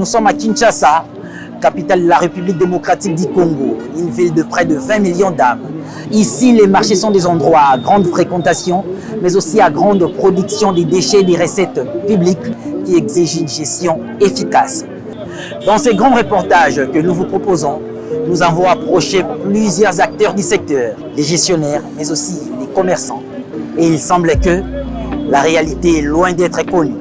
Nous sommes à Kinshasa, capitale de la République démocratique du Congo, une ville de près de 20 millions d'âmes. Ici, les marchés sont des endroits à grande fréquentation, mais aussi à grande production des déchets et des recettes publiques qui exigent une gestion efficace. Dans ces grands reportages que nous vous proposons, nous avons approché plusieurs acteurs du secteur, les gestionnaires, mais aussi les commerçants. Et il semble que la réalité est loin d'être connue.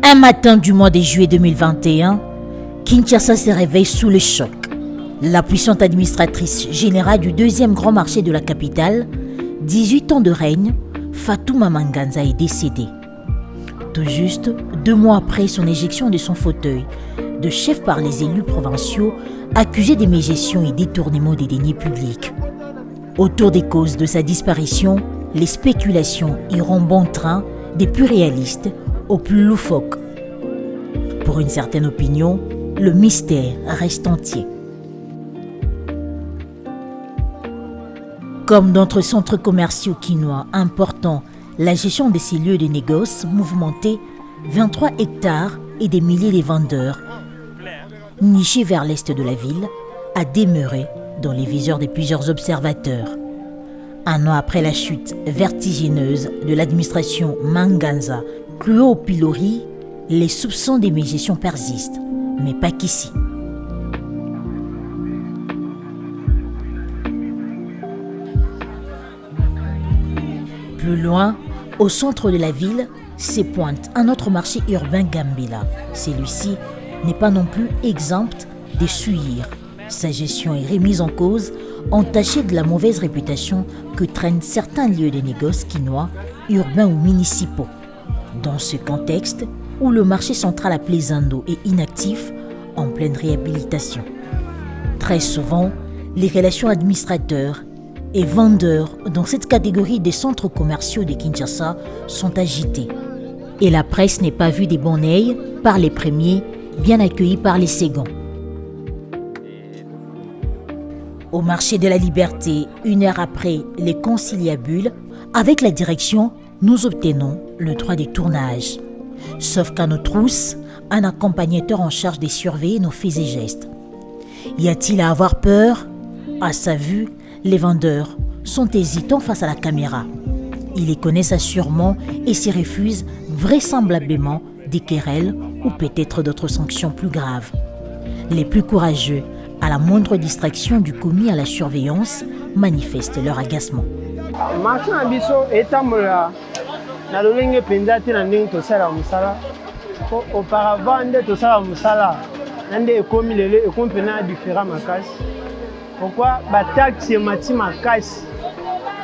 Un matin du mois de juillet 2021, Kinshasa se réveille sous le choc. La puissante administratrice générale du deuxième grand marché de la capitale, 18 ans de règne, Fatouma Manganza est décédée. Tout juste 2 mois après son éjection de son fauteuil de chef par les élus provinciaux accusés de mégestion et détournement des deniers publics. Autour des causes de sa disparition, les spéculations iront bon train des plus réalistes aux plus loufoques. Pour une certaine opinion, le mystère reste entier. Comme d'autres centres commerciaux quinois importants, la gestion de ces lieux de négoce mouvementés, 23 hectares et des milliers de vendeurs, nichés vers l'est de la ville, a demeuré dans les viseurs de plusieurs observateurs. Un an après la chute vertigineuse de l'administration Manganza, clouée au pilori, les soupçons des mégestions persistent, mais pas qu'ici. Plus loin, au centre de la ville, s'épointe un autre marché urbain Gambela. Celui-ci n'est pas non plus exempt de souillir. Sa gestion est remise en cause, entachée de la mauvaise réputation que traînent certains lieux de négoce quinois, urbains ou municipaux. Dans ce contexte, où le marché central à Plaisando est inactif, en pleine réhabilitation. Très souvent, les relations administrateurs et vendeurs dans cette catégorie des centres commerciaux de Kinshasa sont agitées. Et la presse n'est pas vue des bons œils par les premiers, bien accueillis par les seconds. Au marché de la Liberté, 1 heure après les conciliabules, avec la direction, nous obtenons le droit des tournages. Sauf qu'à nos trousses, un accompagnateur en charge de surveiller nos faits et gestes. Y a-t-il à avoir peur? À sa vue, les vendeurs sont hésitants face à la caméra. Ils les connaissent assurément et s'y refusent vraisemblablement des querelles ou peut-être d'autres sanctions plus graves. Les plus courageux, à la moindre distraction du commis à la surveillance, manifestent leur agacement. Auparavant, pourquoi taxe mati makasi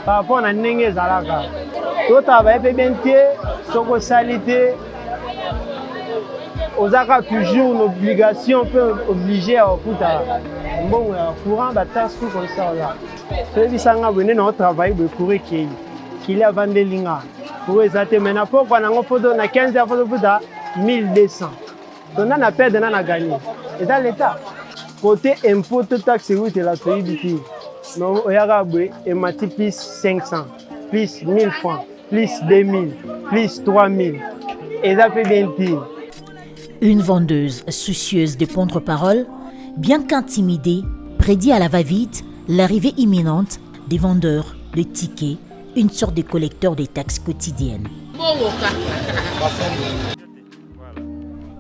par rapport à ndenge zalaka to travailler pe bien te soko salité ozaka toujours une obligation peut obliger à okuta bon courant taxe comme ça là c'est bisanga bone na travail de courir qu'il a vendre linga pour exacter maintenant pourquoi na photo na 15 photo futa 1200 on a perdu na gagné et dans l'état côté impôt taxe route la toyibiti non oyagabe et mati plus 500 plus 1000 francs plus 2000 plus 3000 et ça peut bien dire. Une vendeuse soucieuse de prendre parole, bien qu'intimidée, prédit à la va-vite l'arrivée imminente des vendeurs de tickets, une sorte de collecteur des taxes quotidiennes.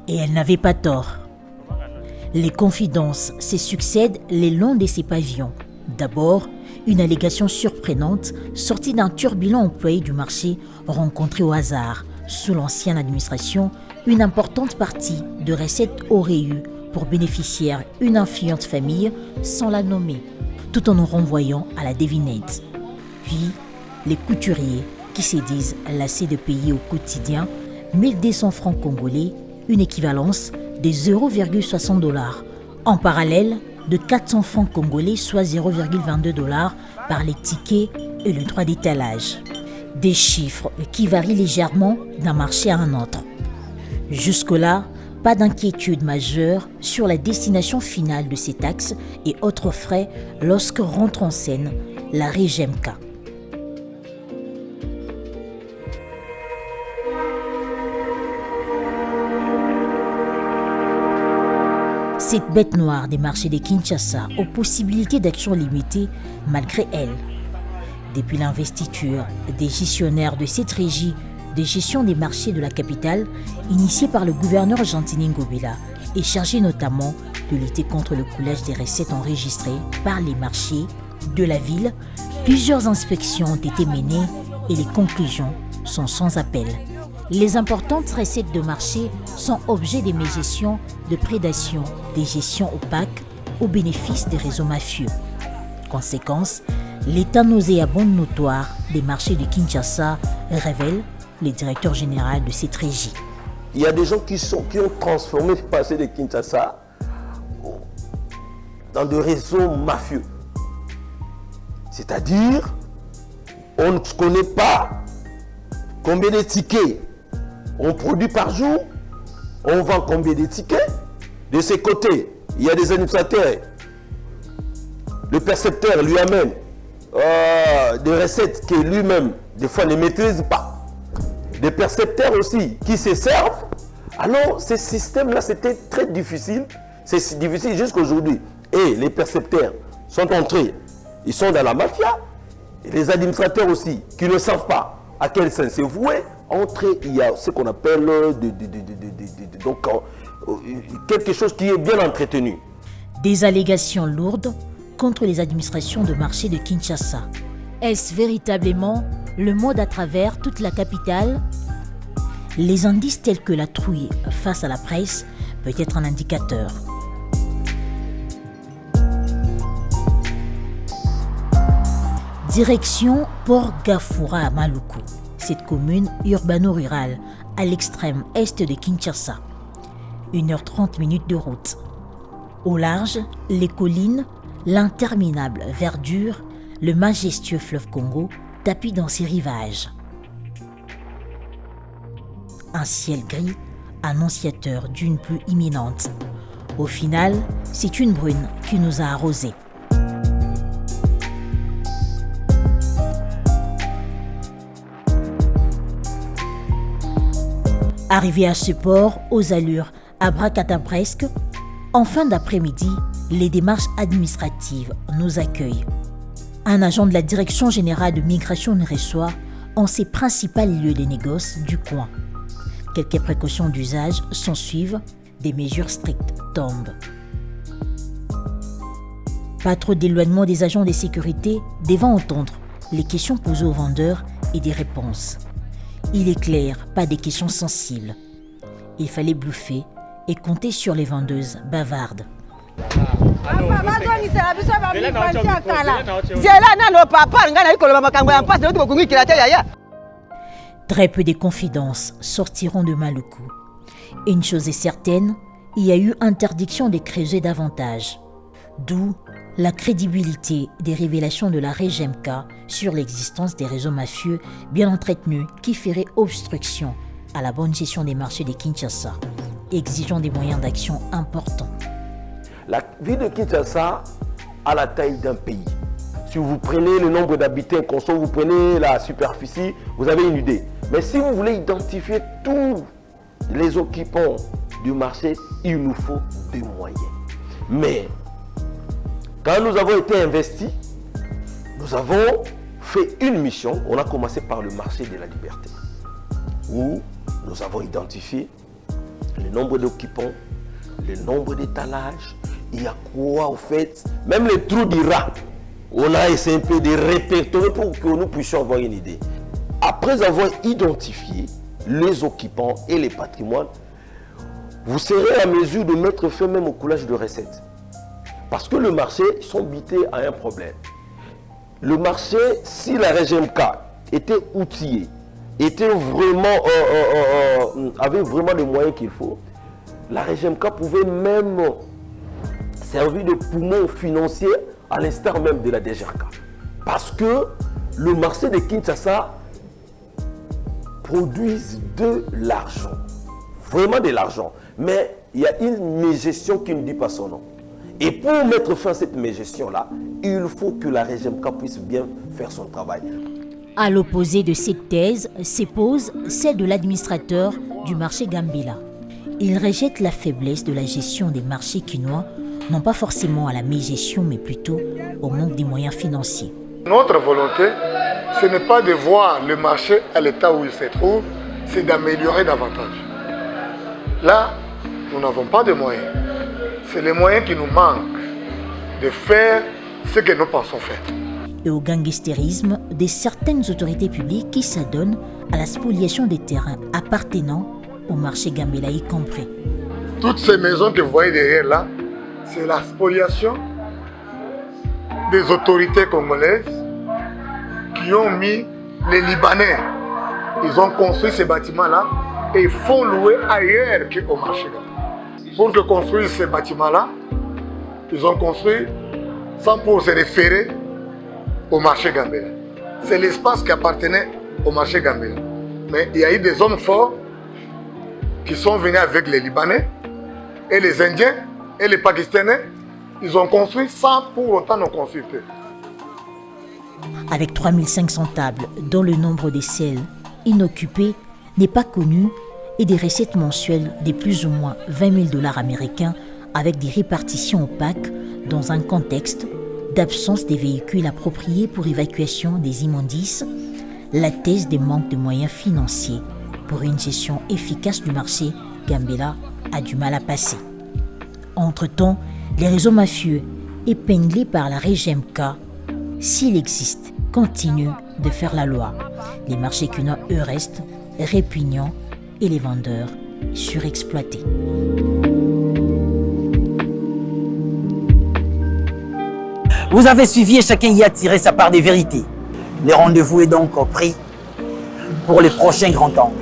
Et elle n'avait pas tort. Les confidences se succèdent le long de ces pavillons. D'abord, une allégation surprenante sortie d'un turbulent employé du marché rencontré au hasard. Sous l'ancienne administration, une importante partie de recettes aurait eu pour bénéficiaire une influente famille sans la nommer, tout en nous renvoyant à la devinette. Puis, les couturiers qui se disent lassés de payer au quotidien 1200 francs congolais, une équivalence de 0,60 $. En parallèle, de 400 francs congolais, soit 0,22 $ par les tickets et le droit d'étalage. Des chiffres qui varient légèrement d'un marché à un autre. Jusque-là, pas d'inquiétude majeure sur la destination finale de ces taxes et autres frais lorsque rentre en scène la Régemka, Cette bête noire des marchés de Kinshasa aux possibilités d'action limitées malgré elle. Depuis l'investiture des gestionnaires de cette régie de gestion des marchés de la capitale, initiée par le gouverneur Gentini Ngobila, et chargée notamment de lutter contre le coulage des recettes enregistrées par les marchés de la ville, plusieurs inspections ont été menées et les conclusions sont sans appel. Les importantes recettes de marché sont objets des mégestions de prédation, des gestions opaques au bénéfice des réseaux mafieux. Conséquence, l'état nauséabond notoire des marchés de Kinshasa révèle le directeur général de cette régie. Il y a des gens qui ont transformé le marché de Kinshasa dans des réseaux mafieux. C'est-à-dire, on ne connaît pas combien de tickets on produit par jour, on vend combien de tickets. De ces côtés, il y a des administrateurs. Le percepteur lui amène des recettes que lui-même, des fois, ne maîtrise pas. Des percepteurs aussi qui se servent. Alors, ce système-là, c'était très difficile. C'est difficile jusqu'à aujourd'hui. Et les percepteurs sont entrés. Ils sont dans la mafia. Et les administrateurs aussi, qui ne savent pas à quel sens se vouer, entrés, il y a ce qu'on appelle donc, quelque chose qui est bien entretenu. Des allégations lourdes contre les administrations de marché de Kinshasa. Est-ce véritablement le mode à travers toute la capitale? Les indices tels que la trouille face à la presse peut être un indicateur. Direction Port Gafoura à Maluku, cette commune urbano-rurale à l'extrême est de Kinshasa. 1h30 de route. Au large, les collines, l'interminable verdure, le majestueux fleuve Congo tapis dans ses rivages. Un ciel gris, annonciateur d'une pluie imminente. Au final, c'est une brune qui nous a arrosés. Arrivé à ce port, aux allures abracadabresques, en fin d'après-midi, les démarches administratives nous accueillent. Un agent de la Direction générale de migration nous reçoit en ses principaux lieux de négoce du coin. Quelques précautions d'usage s'ensuivent, des mesures strictes tombent. Pas trop d'éloignement des agents de sécurité devant entendre les questions posées aux vendeurs et des réponses. Il est clair, pas des questions sensibles. Il fallait bluffer et compter sur les vendeuses bavardes. Très peu de confidences sortiront de Maluku. Une chose est certaine, il y a eu interdiction de creuser davantage. D'où la crédibilité des révélations de la REGEMK sur l'existence des réseaux mafieux bien entretenus qui feraient obstruction à la bonne gestion des marchés de Kinshasa, exigeant des moyens d'action importants. La ville de Kinshasa a la taille d'un pays. Si vous prenez le nombre d'habitants constants, vous prenez la superficie, vous avez une idée. Mais si vous voulez identifier tous les occupants du marché, il nous faut des moyens. Mais quand nous avons été investis, nous avons fait une mission. On a commencé par le marché de la liberté, où nous avons identifié le nombre d'occupants, le nombre d'étalages. Il y a quoi au fait? Même les trous d'Ira, on a essayé un peu de répertorier pour que nous puissions avoir une idée. Après avoir identifié les occupants et les patrimoines, vous serez à mesure de mettre fin même au coulage de recettes. Parce que le marché sont bités à un problème. Le marché, si la REGEMK était outillée, était vraiment, avait vraiment les moyens qu'il faut, la REGEMK pouvait même servir de poumon financier à l'instar même de la DGRK. Parce que le marché de Kinshasa produit de l'argent. Vraiment de l'argent. Mais il y a une mégestion qui ne dit pas son nom. Et pour mettre fin à cette mégestion-là, il faut que la REGEMK puisse bien faire son travail. À l'opposé de cette thèse, s'épose celle de l'administrateur du marché Gambila. Il rejette la faiblesse de la gestion des marchés quinois, non pas forcément à la mégestion, mais plutôt au manque des moyens financiers. Notre volonté, ce n'est pas de voir le marché à l'état où il se trouve, c'est d'améliorer davantage. Là, nous n'avons pas de moyens. C'est les moyens qui nous manquent de faire ce que nous pensons faire. Et au gangstérisme de certaines autorités publiques qui s'adonnent à la spoliation des terrains appartenant au marché Gambela y compris. Toutes ces maisons que vous voyez derrière là, c'est la spoliation des autorités congolaises qui ont mis les Libanais. Ils ont construit ces bâtiments-là et ils font louer ailleurs qu'au marché Gambela. Pour que construire ces bâtiments-là, ils ont construit sans pour se référer au marché Gambela. C'est l'espace qui appartenait au marché Gambela. Mais il y a eu des hommes forts qui sont venus avec les Libanais et les Indiens et les Pakistanais. Ils ont construit sans pour autant nous consulter. Avec 3500 tables, dont le nombre des selles inoccupées n'est pas connu et des recettes mensuelles de plus ou moins 20 000 $ américains avec des répartitions opaques dans un contexte d'absence des véhicules appropriés pour évacuation des immondices, la thèse des manques de moyens financiers pour une gestion efficace du marché Gambela a du mal à passer. Entre-temps, les réseaux mafieux épinglés par la REGEMK, s'il existe, continuent de faire la loi. Les marchés quinois, eux, restent répugnants et les vendeurs surexploités. Vous avez suivi et chacun y a tiré sa part des vérités. Le rendez-vous est donc pris pour les prochains grands temps.